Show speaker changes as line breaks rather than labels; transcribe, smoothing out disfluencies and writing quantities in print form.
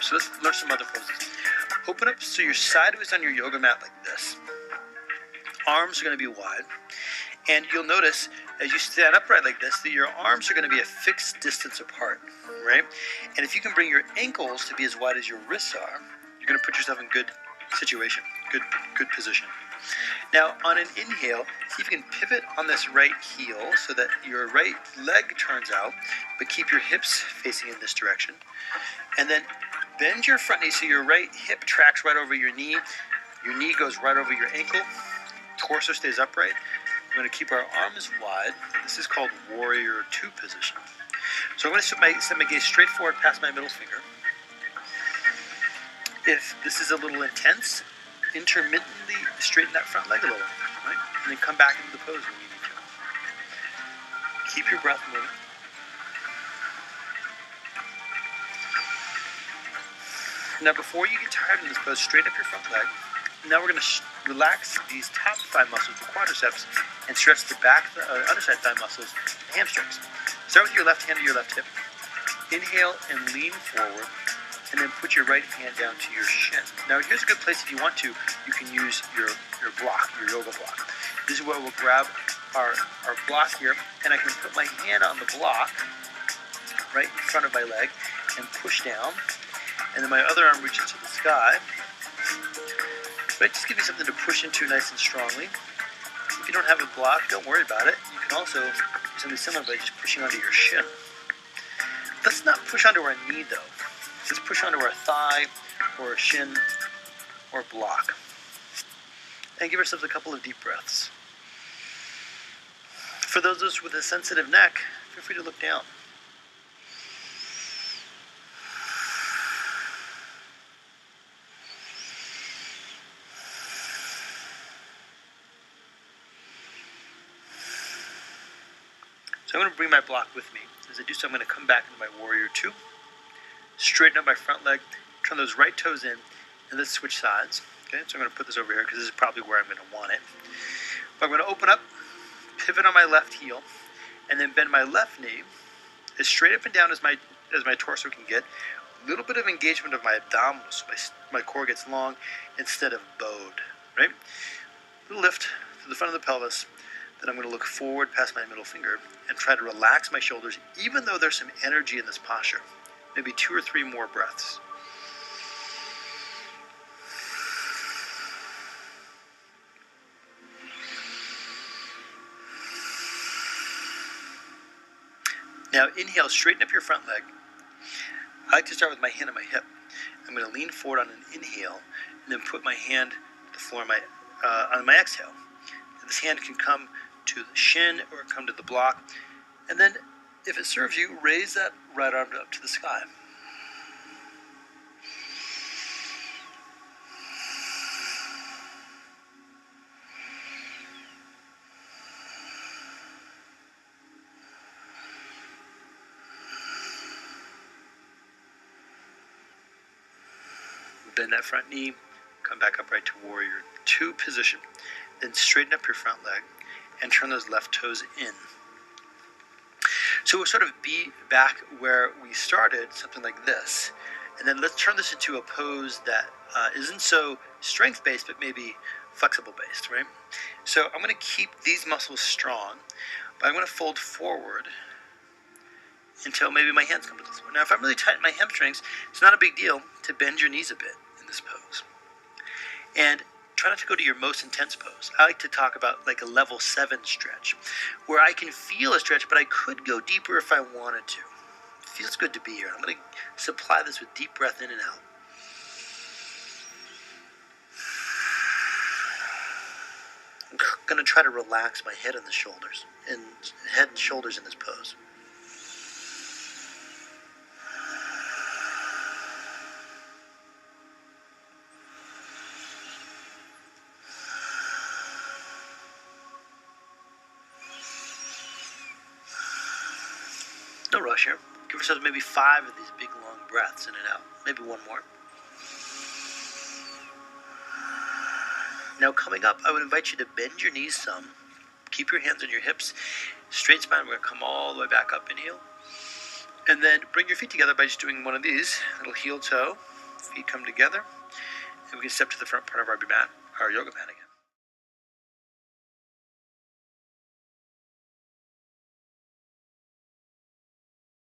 So let's learn some other poses. Open up so you're sideways on your yoga mat like this. Arms are going to be wide. And you'll notice as you stand upright like this that your arms are going to be a fixed distance apart, right? And if you can bring your ankles to be as wide as your wrists are, you're going to put yourself in good situation, good position. Now, on an inhale, see if you can pivot on this right heel so that your right leg turns out, but keep your hips facing in this direction. And then bend your front knee so your right hip tracks right over your knee goes right over your ankle, torso stays upright. We're going to keep our arms wide. This is called Warrior Two position. So I'm going to set my gaze straight forward past my middle finger. If this is a little intense, intermittently straighten that front leg a little, right? And then come back into the pose when you need to. Keep your breath moving. Now before you get tired in this pose, straighten up your front leg. Now we're going to relax these top thigh muscles, the quadriceps, and stretch the underside thigh muscles, the hamstrings. Start with your left hand to your left hip. Inhale and lean forward, and then put your right hand down to your shin. Now here's a good place if you want to. You can use your block, your yoga block. This is where we'll grab our block here, and I can put my hand on the block right in front of my leg and push down, and then my other arm reaches to the sky. Right, just give you something to push into nice and strongly. If you don't have a block, don't worry about it. You can also do something similar by just pushing onto your shin. Let's not push onto our knee though. Let's push onto our thigh or a shin or block. And give ourselves a couple of deep breaths. For those of us with a sensitive neck, feel free to look down. So I'm going to bring my block with me. As I do so, I'm going to come back into my Warrior Two. Straighten up my front leg, turn those right toes in, and let's switch sides. Okay, so I'm going to put this over here because this is probably where I'm going to want it. But I'm going to open up, pivot on my left heel, and then bend my left knee as straight up and down as my torso can get. A little bit of engagement of my abdominals, so my core gets long instead of bowed. Right? A little lift to the front of the pelvis. Then I'm going to look forward past my middle finger and try to relax my shoulders, even though there's some energy in this posture. Maybe 2 or 3 more breaths. Now inhale, straighten up your front leg. I like to start with my hand on my hip. I'm going to lean forward on an inhale and then put my hand to the floor on my exhale. And this hand can come to the shin or come to the block. And then, if it serves you, raise that right arm up to the sky. Bend that front knee, come back upright to Warrior Two position. Then straighten up your front leg and turn those left toes in. So we'll sort of be back where we started, something like this. And then let's turn this into a pose that isn't so strength-based, but maybe flexible-based, right? So I'm going to keep these muscles strong, but I'm going to fold forward until maybe my hands come to the floor. Now, if I'm really tight in my hamstrings, it's not a big deal to bend your knees a bit in this pose. And try not to go to your most intense pose. I like to talk about like a level 7 stretch, where I can feel a stretch, but I could go deeper if I wanted to. It feels good to be here. I'm going to supply this with deep breath in and out. I'm going to try to relax my head and the shoulders, and head and shoulders in this pose. No rush here. Give yourselves maybe 5 of these big long breaths in and out. Maybe 1 more. Now coming up, I would invite you to bend your knees some. Keep your hands on your hips. Straight spine. We're going to come all the way back up. Inhale. And then bring your feet together by just doing one of these. Little heel toe. Feet come together, and we can step to the front part of our yoga mat again.